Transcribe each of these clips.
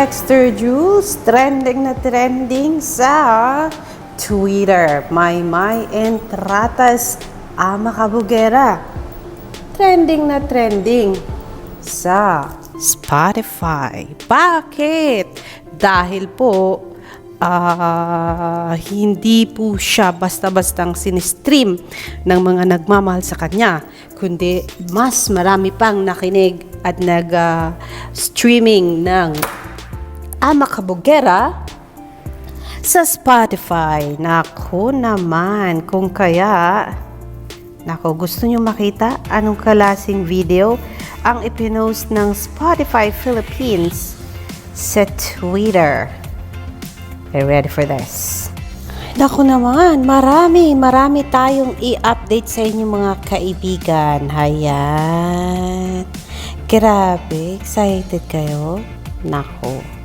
Dexter Jules, trending na trending sa Twitter. Maymay Entratas Ama Kabugera. Trending na trending sa Spotify. Bakit? Dahil po hindi po siya basta-bastang sinistream ng mga nagmamahal sa kanya, kundi mas marami pang nakinig at nag-streaming ng Ama Kabugera sa Spotify. Naku naman, kung kaya, gusto nyo makita anong klaseng video ang ipinost ng Spotify Philippines sa Twitter. Are you ready for this? Naku naman, marami tayong i-update sa inyo mga kaibigan. Hayan. Grabe, excited kayo? Naku.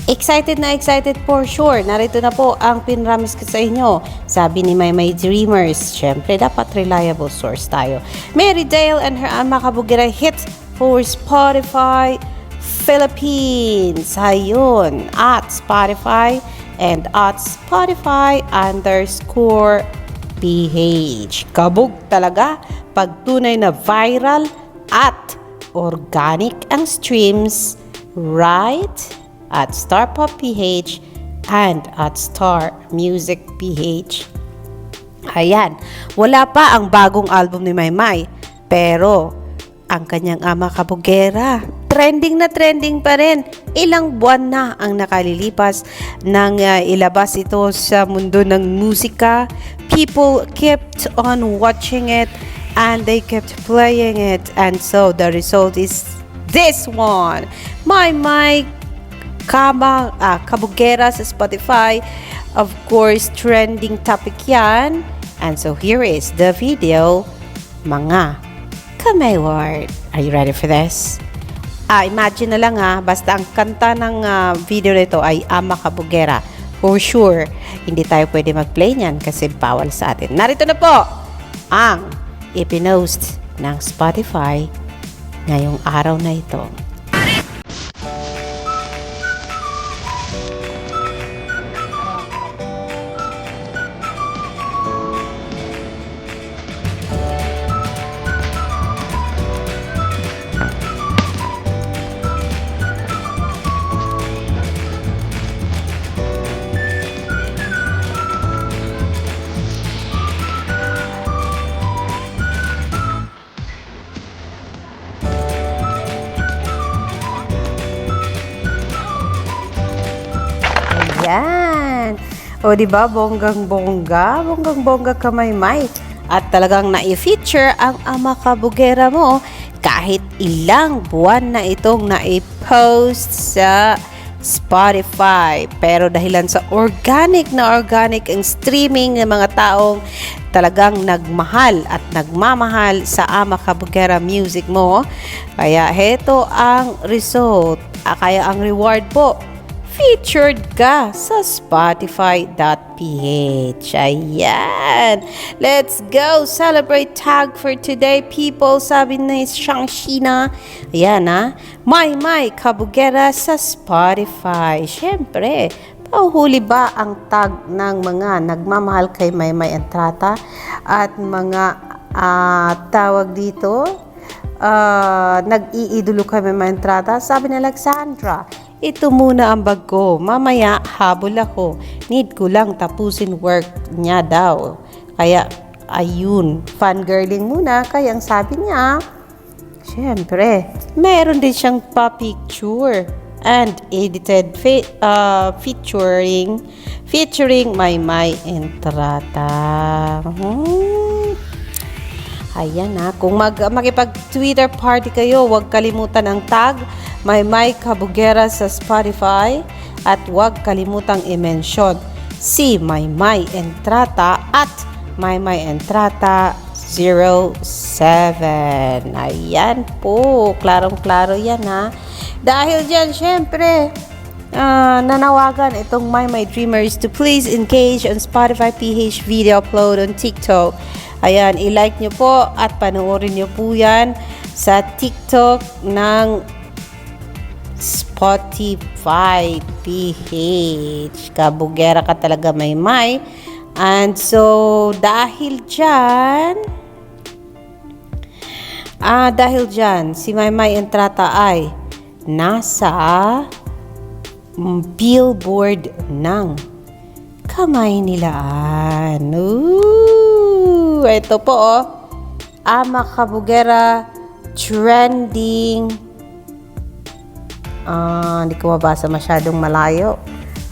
Excited na excited for sure. Narito na po ang pinramis ko sa inyo. Sabi ni Maymay Dreamers, syempre dapat reliable source tayo. Mary Dale and her Ama Kabugera hit for Spotify Philippines. Ayun, at Spotify and at Spotify_PH. Kabog talaga pag tunay na viral at organic ang streams, right? At Star Pop PH and at Star Music PH. Ayan, wala pa ang bagong album ni Maymay, pero ang kanyang Ama Kabugera, trending na trending pa rin. Ilang buwan na ang nakalilipas nang ilabas ito sa mundo ng musika. People kept on watching it and they kept playing it, and so the result is this one. Maymay Kabugera sa Spotify. Of course, trending topic yan. And so here is the video, mga kamayward. Are you ready for this? Imagine na lang basta ang kanta ng video nito ay Ama Kabugera. For sure, hindi tayo pwede mag-play niyan kasi bawal sa atin. Narito na po ang ipinost ng Spotify ngayong araw na ito. Yan. O diba, bonggang-bongga ka Maymay. At talagang na-feature ang Ama Kabugera mo kahit ilang buwan na itong na-post sa Spotify. Pero dahilan sa organic ang streaming ng mga taong talagang nagmahal at nagmamahal sa Ama Kabugera music mo, kaya heto ang result. Kaya ang reward po, featured ka sa Spotify.ph. Ayan. Let's go celebrate tag for today, people. Sabi ni Shangshina. Ayan Maymay Kabugera sa Spotify. Siyempre, pauhuli ba ang tag ng mga nagmamahal kay Maymay Entrata at mga tawag dito, nag-iidolo kay Maymay Entrata? Sabi ni Alexandra, ito muna ang bag ko. Mamaya, habol ako. Need ko lang tapusin work niya daw. Kaya, ayun. Fangirling muna. Kaya ang sabi niya, syempre, meron din siyang pa-picture and edited featuring Maymay Entrata. Ayan kung makipag-Twitter party kayo, huwag kalimutan ang tag Maymay Kabugera sa Spotify at huwag kalimutang i-mention si Maymay Entrata at Maymay Entrata 07. Ayan po, klarong-klaro yan Dahil dyan, syempre, nanawagan itong Maymay Dreamers to please engage on Spotify PH video upload on TikTok. Ayan, i-like nyo po at panoorin nyo po yan sa TikTok ng Spotify PH. Kabugera ka talaga, Maymay. And so, dahil dyan, si Maymay Entrata ay nasa billboard ng Kamay Nilaan. Ooh, ito po Ama Kabugera trending. Hindi ko mabasa masyadong malayo.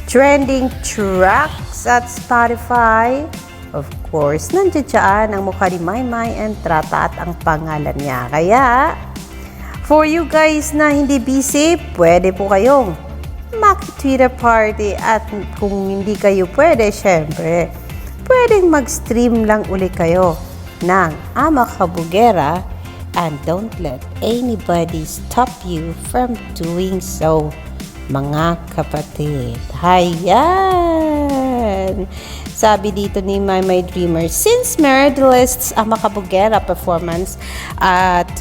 Trending tracks at Spotify. Of course, nandiyan dyan ang mukha ni Maymay Entrata at ang pangalan niya. Kaya, for you guys na hindi busy, pwede po kayong maki-Twitter party. At kung hindi kayo pwede, syempre, pwedeng mag-stream lang uli kayo ng Ama Kabugera. And don't let anybody stop you from doing so, mga kapatid. Hayan! Sabi dito ni My Dreamer, since Meredith's Ama Kabugera performance at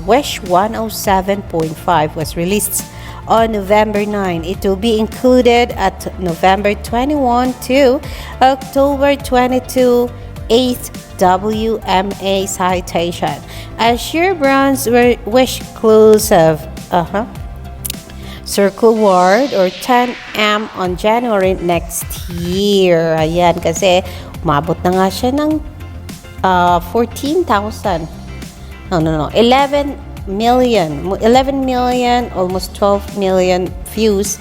Wish 107.5 was released on November 9, it will be included at November 21 to October 22 8th WMA citation. Assure Brown's Wish Exclusive Circle Award or 10M on January next year. Ayan, kasi umabot na nga siya ng 14,000. No. 11 million, almost 12 million views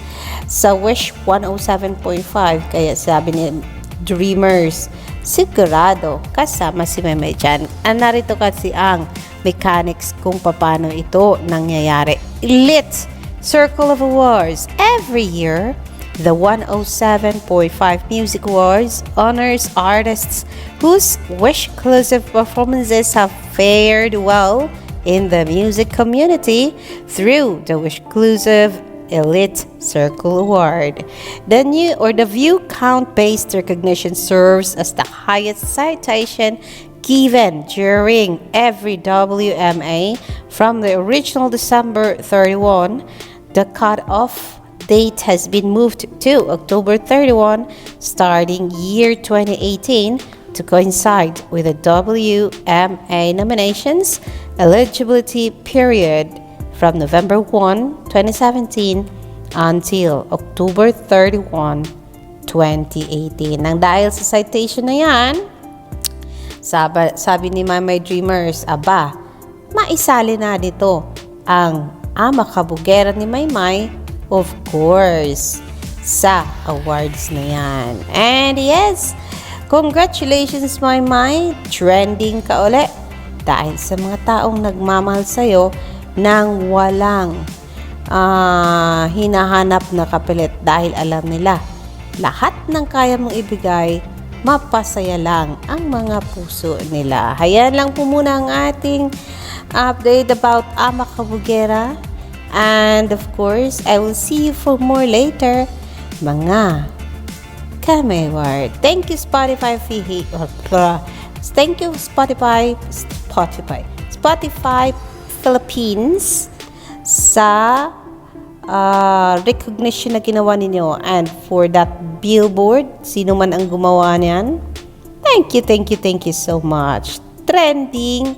sa Wish 107.5. Kaya sabi ni Dreamers, sigurado kasama si Maymay dyan. Narito kasi ang mechanics kung paano ito nangyayari. Lit Circle of Awards. Every year, the 107.5 Music Awards honors artists whose Wish-exclusive performances have fared well in the music community through the Wish-exclusive Elite Circle Award. The view count-based recognition serves as the highest citation given during every WMA from the original December 31. The cut-off date has been moved to October 31, starting year 2018 to coincide with the WMA nominations eligibility period from November 1, 2017 until October 31, 2018. Nang dahil sa citation na yan, sabi ni My Dreamers, maisali na dito ang Ama Kabugera ni Maymay, of course, sa awards na yan. And yes, congratulations Maymay, trending ka ulit dahil sa mga taong nagmamahal sa'yo nang walang hinahanap na kapalit dahil alam nila lahat ng kaya mong ibigay, mapasaya lang ang mga puso nila. Hayan lang po muna ang ating update about Ama Kabugera. And of course, I will see you for more later, mga Kamayward. Thank you Spotify Philippines sa recognition na ginawa ninyo, and for that billboard, sino man ang gumawa niyan, thank you so much. Trending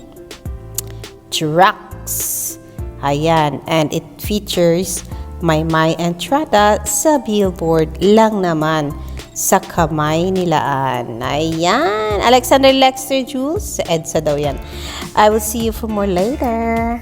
tracks, ayan, and it features Maymay Entrata sa billboard lang naman sa Kamay Nilaan. Ayan, Alexander Lexter Jules, sa EDSA daw yan. I will see you for more later.